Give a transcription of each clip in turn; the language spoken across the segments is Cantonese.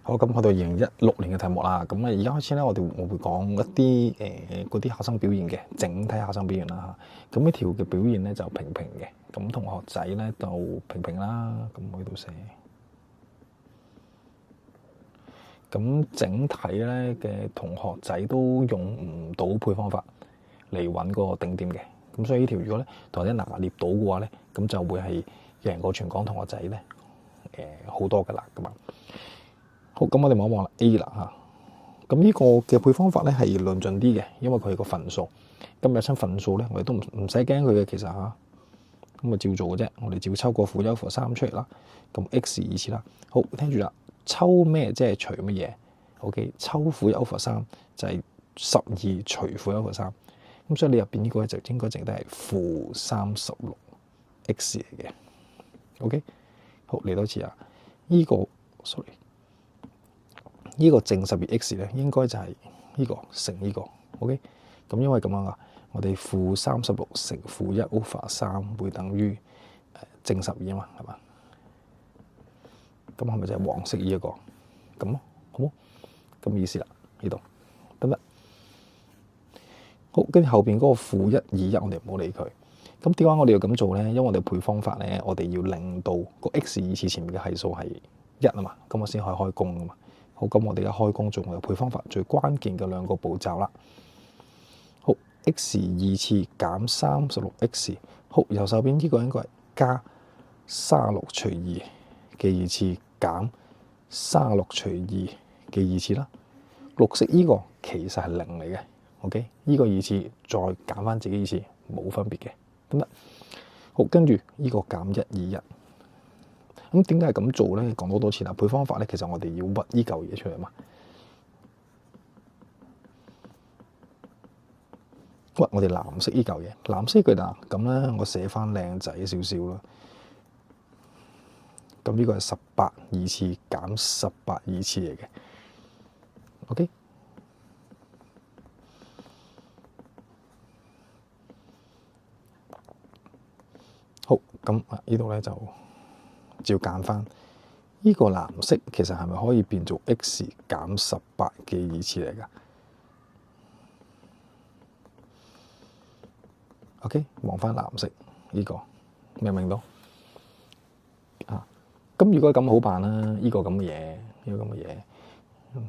好，咁去到2016年嘅題目啦。咁而家開始咧，我會講一啲嗰啲考生表現嘅整體考生表現啦嚇。咁呢條嘅表現咧就平平嘅，咁同學仔咧就平平啦。咁我呢度寫，咁整體咧嘅同學仔都用唔到配方法嚟揾個頂點嘅。咁所以呢條如果咧同學仔拿捏到嘅話咧，咁就會係贏過全港同學仔咧好多噶啦咁啊。好，咁我哋望一望啦 A 啦嚇。咁呢個嘅配方法咧係論盡啲嘅，因為佢係個分數。咁有親分數咧，我哋都唔使驚佢嘅其實嚇。咁啊照做嘅啫，我哋照抽個負一 over 3出嚟啦。咁 x 二次啦。好，聽住啦，抽咩即係除乜嘢 ？OK， 抽負一 over 3就係12除負一 over 3。咁所以你入邊呢個就應該剩低係負36 x 嚟嘅。OK， 好，嚟多次啊，呢個 sorry。呢個正12 x 咧，應該就係呢個乘呢個 ，OK。咁因為咁樣啊，我哋負36乘負1 over 3會等於正12啊嘛，係嘛？咁係咪就係黃色呢一個？咁咯，好冇？咁意思啦，呢度得唔得？好，跟住後邊嗰個負1 2 1，我哋唔好理佢。咁點解我哋要咁做咧？因為我哋配方法咧，我哋要令到個 x 二次前面嘅係數係1啊嘛，咁我先可以開工啊嘛。好，咁我哋而家開工做我哋配方法最關鍵嘅兩個步驟啦。好 ，x 二次減36 x， 好，右手邊呢個應該係加36除2嘅二次減36除2嘅二次啦。綠色呢個其實係0嚟嘅 ，OK？ 呢個二次再減翻自己二次冇分別嘅，得唔得？好，跟住呢個減1 2 1。咁點解係咁做咧？講多次啦。配方法咧，其實我哋要屈呢嚿嘢出嚟嘛。屈我哋藍色呢嚿嘢，藍色佢嗱咁咧，我寫翻靚仔少少啦。咁呢個係18二次減18二次嚟嘅。OK。好，咁呢度咧就照揀翻。呢個藍色其實係咪可以變做 x 減18嘅二次嚟㗎？OK， 望翻藍色呢個，明唔明到？啊，咁如果咁好辦啦，呢個咁嘅嘢，呢個咁嘅嘢，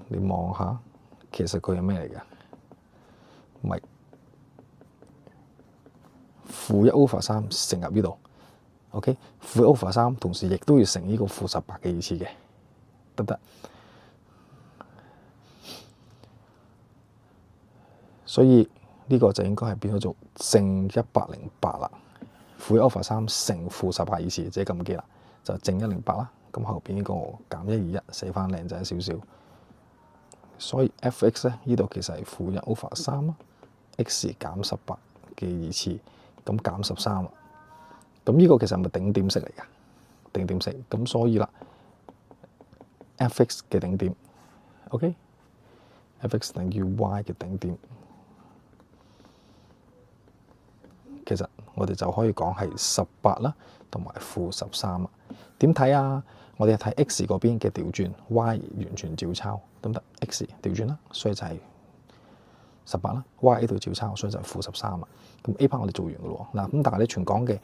你望下，其實佢係咩嚟㗎？咪負1 over 3乘入呢度。OK， 負1 over 3同時亦都要乘呢個負18嘅二次嘅，得唔得？所以呢個就應該係變咗做正108啦。負1 over 3乘負18二次，即係咁記啦，就正108啦。咁後邊呢個減1 2 1寫翻靚仔少少。所以 f(x) 咧，呢度其實係負1 over 3啦 ，x 減18嘅二次，咁減13啦。咁呢個其實係咪頂點式嚟㗎？頂點式，咁所以啦 ，f(x) 嘅頂點 ，OK，f(x) 等於 y 嘅頂點。其實我哋就可以講係18啦，同埋負13啦。點睇啊？我哋睇 x 嗰邊嘅調轉 ，y 完全照抄，得唔得 ？x 調轉啦，所以就係18啦 ，y 呢度照抄，所以就係負13啦。咁 A part 我哋做完㗎咯喎。嗱，咁但係咧全港嘅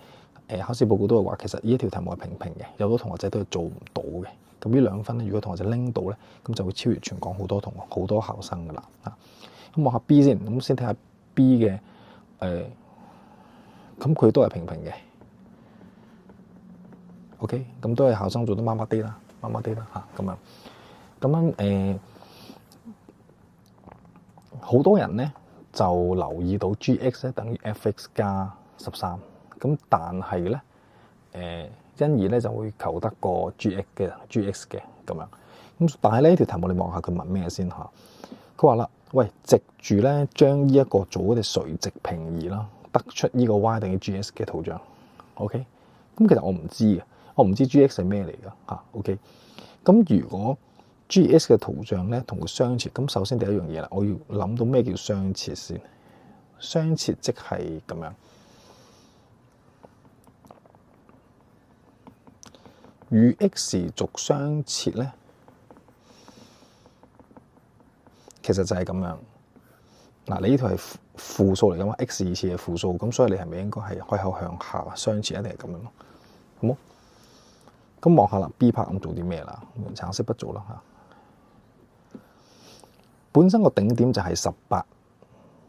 考試報告都係話，其實呢一條題目係平平嘅，有好多同學仔都係做唔到嘅。咁呢2分咧，如果同學仔拎到咧，咁就會超越全港好多考生㗎啦。咁望下 B 先，咁先睇下 B 嘅咁佢都係平平嘅。OK， 咁都係考生做得麻麻啲啦，麻麻啲啦嚇咁樣。咁樣好多人咧就留意到 G(x) 咧等於 f(x) 加13，咁但係咧因而咧就會求得個 G(x) 嘅咁樣。咁但係呢條題目你望下佢問咩先嚇？佢話啦，喂，藉住咧將呢一個做一啲垂直平移啦，得出呢個 y 等於 G(x) 嘅圖像。OK， 咁其實我唔知嘅，我唔知 G(x) 係咩嚟㗎嚇。OK， 咁如果 G(x) 嘅圖像咧同佢相似，咁首先第一樣嘢啦，我要諗到咩叫相似先。相似即係咁樣，與 x 軸相切咧，其實就係咁樣。嗱，你呢條係負數嚟噶嘛 ？x 二次係負數，咁所以你係咪應該係開口向下相切，一定係咁樣咯？好冇？咁望下啦 ，B part 咁做啲咩啦？橙色不做啦嚇。本身個頂點就係18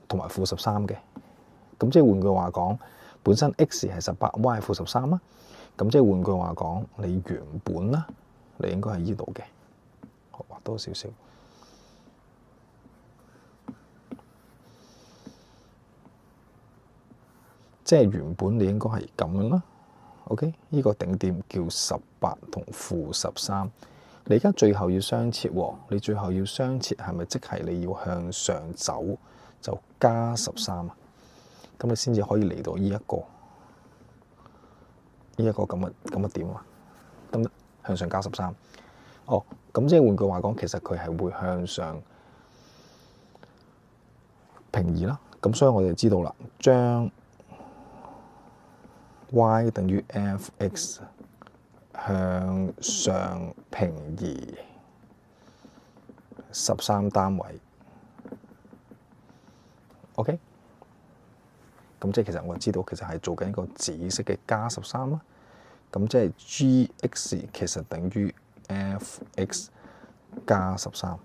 同埋負13嘅，咁即係換句話講，本身 x 係18，y 係負13啊。咁即係換句話講，你原本啦，你應該係依度嘅，畫多少少。即係原本你應該係咁樣啦。OK，呢個頂點叫18同負13。你而家最後要相切喎，你最後要相切係咪即係你要向上走就加13啊？咁你先至可以嚟到呢一個咁嘅點啊？得唔得？向上加13。哦，咁即係換句話講，其實佢係會向上平移啦。咁所以我哋就知道啦，將 y 等於 f(x) 向上平移13單位。OK， 咁即係其實我知道其實係做緊一個紫色嘅加13啦。咁即係 gx 其實等於 f(x) 加13。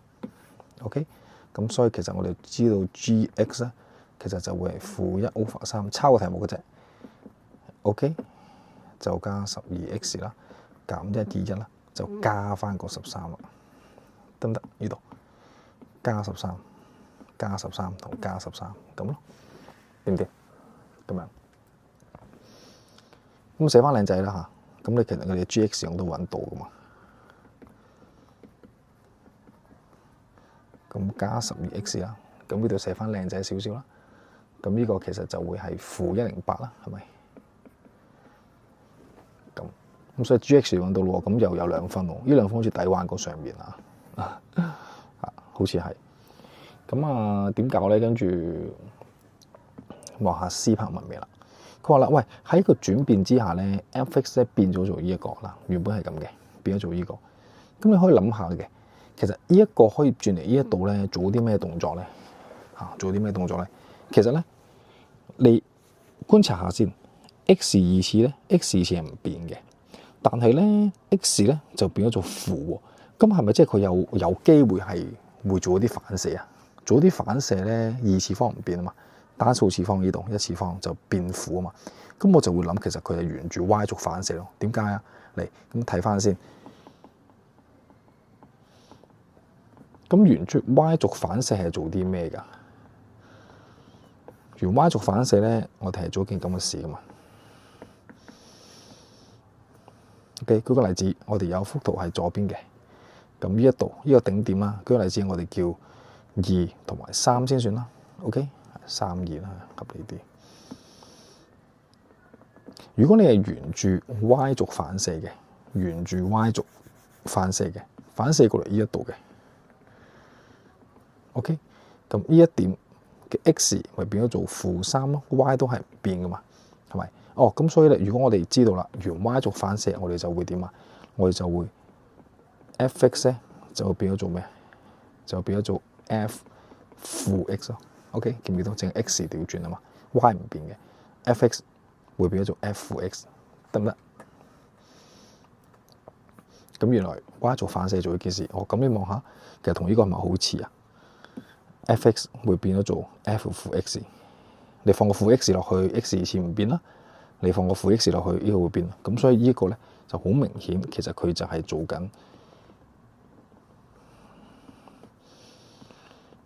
OK， 咁所以其實我哋知道 gx 咧，其實就會係-1/3，抄個題目嘅啫。OK， 就加12x 啦，減121啦，就加翻個13啦，得唔得？呢度加13、加13同加13咁咯，掂唔掂？咁樣咁寫翻靚仔啦嚇。咁你其實我哋 gx 用都揾到噶嘛。咁加12x 啦，咁呢度寫翻靚仔少少啦。咁呢個其實就會係-108啦，係咪？咁所以 gx 揾到咯，咁又有2分喎。呢2分好似抵玩過上面啊，好似係。咁啊點搞咧？跟住望下 C part 問咩啦？佢話啦，喂，喺個轉變之下咧 f(x) 咧變咗做呢一個啦，原本係咁嘅，變咗做呢個。咁你可以諗下嘅，其實呢一個可以轉嚟呢一度咧，做啲咩動作咧？做啲咩動作咧？其實咧，你觀察下先 ，x 二次咧 ，x 二次係唔變嘅。但係咧 x 咧就變咗做負喎，咁係咪即係佢有機會係會做一啲反射啊？做一啲反射咧，二次方唔變啊嘛，單數次方呢度一次方就變負啊嘛，咁我就會諗其實佢係沿住 y 軸反射咯。點解啊？嚟咁睇翻先，咁沿住 y 軸反射係做啲咩㗎？沿 y 軸反射咧，我哋係做一件咁嘅事㗎嘛。OK， 舉個例子，我哋有幅圖係左邊嘅，咁呢一度呢個頂點啦。舉個例子，我哋叫2同埋3先算啦。OK， 3、2啦，合理啲。如果你係沿住 y 軸反射嘅，沿住 y 軸反射嘅，反射過嚟呢一度嘅。OK， 咁呢一點嘅 x 咪變咗做-3咯 ，y 都係唔變噶嘛，係咪？哦，咁所以咧，如果我哋知道啦，沿 y 軸反射，我哋就會點啊？我哋就會 f(x) 咧就會變咗做咩？就變咗做 f(x) 咯。OK， 記唔記得？淨係 x 調轉啊嘛 ，y 唔變嘅 f(x) 會變咗做 f(x) 得唔得？咁原來 y 軸反射做呢件事，咁你望下，其實同呢個係咪好似啊？f(x) 會變咗做 f(x)，你放個-x 落去 x 二次唔變啦。你放個-x 落去，呢個會變，咁所以呢個咧就好明顯，其實佢就係做緊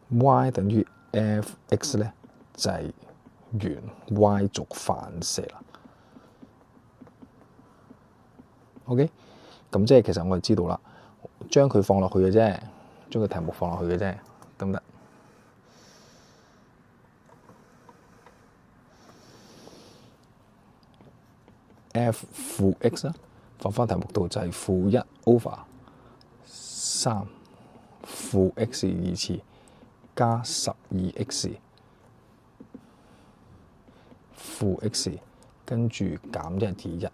y 等於 f(x) 咧，就係沿 y 軸反射啦。OK， 咁即係其實我哋知道啦，將佢放落去嘅啫，將個題目放落去嘅啫，得唔得？f(x) 啦，放翻題目度就係-1/3 負(x) 二次加12x 負(x) 跟住減1/1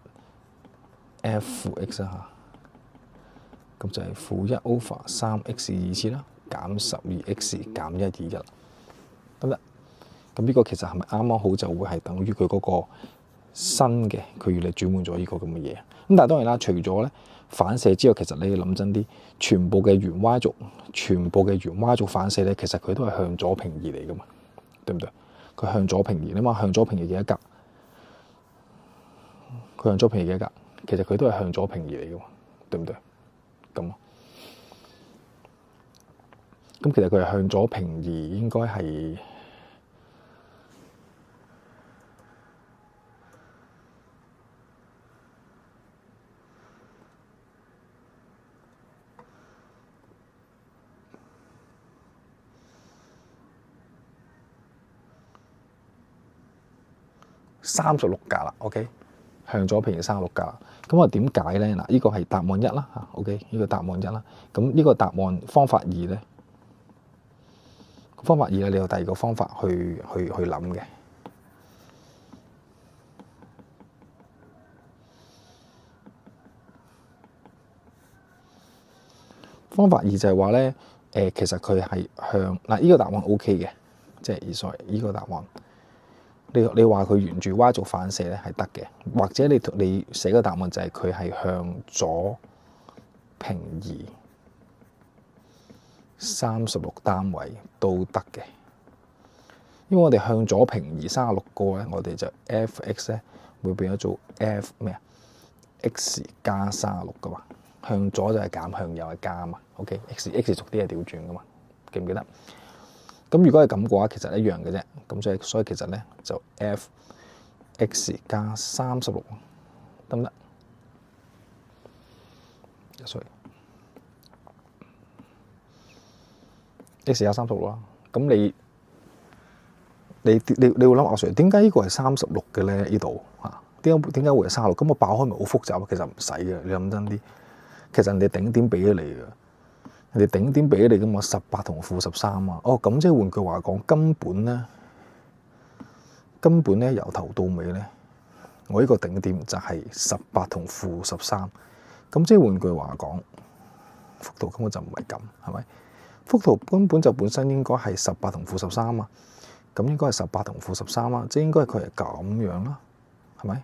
f(x) 啊，咁就係-1/3x 二次啦，減12x 減121，得唔得？咁呢個其實係咪啱啱好就會係等於佢嗰個新嘅佢要你轉換咗呢個咁嘅嘢？咁但係當然啦，除咗咧反射之外，其實你要諗真啲，全部嘅原 Y 軸反射咧，其實佢都係向左平移嚟噶嘛，對唔對？佢向左平移啊嘛，向左平移幾多格？佢向左平移幾多格？其實佢都係向左平移嚟噶嘛，對唔對？咁其實佢係向左平移，應該係36格啦。OK， 向左平移36格啦。咁我點解咧？嗱，呢個係答案一啦嚇。OK， 呢個答案一啦。咁呢個答案方法二咧，你有第二個方法去諗嘅。方法二就係話咧，其實佢係向嗱，呢個答案 OK 嘅，即係sorry，呢個答案。你話佢沿住 Y 軸反射咧係得嘅，或者你寫個答案就係佢係向左平移36單位都得嘅。因為我哋向左平移36個咧，我哋就 f(x) 咧會變咗做 f 咩啊 x 加36噶嘛。向左就係減，向右係加啊嘛。OK，x 軸啲係調轉噶嘛，記唔記得？咁如果係咁嘅話，其實一樣嘅啫。咁所以其實咧就 f(x 加36得唔得？所以 x 加36啦。咁你會諗阿 Sir 點解呢個係36嘅咧？呢度嚇點解會係36？咁我爆開咪好複雜？其實唔使嘅，你諗真啲。其實人哋頂點俾咗你嘅，人哋頂點俾咗你嘅嘛，18同負13啊。哦，咁即係換句話講，根本咧由頭到尾咧，我呢個頂點就係18同負13。咁即係換句話講，幅圖根本就唔係咁，係咪？幅圖根本就本身應該係18同負13啊。咁應該係18同負13啊，即係應該佢係咁樣啦，係咪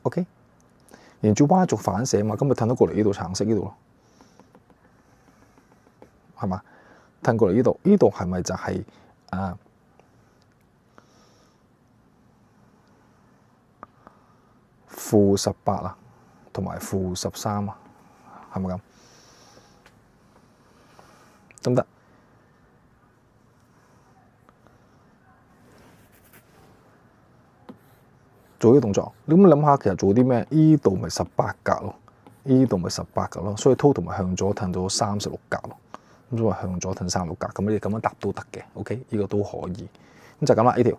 ？OK， 沿住 Y 軸反射嘛，咁咪褪到過嚟呢度橙色呢度咯，係嘛？褪過嚟呢度，呢度係咪就係負18啊，同埋負13啊，係咪咁？得唔得？做呢個動作，你咁諗下，其實做啲咩？呢度咪18格咯，呢度咪18格咯，所以 total 咪向左褪咗36格咯。咁所以話向左褪36格，咁你咁樣答都得嘅。OK，呢個都可以。咁就咁啦，呢條。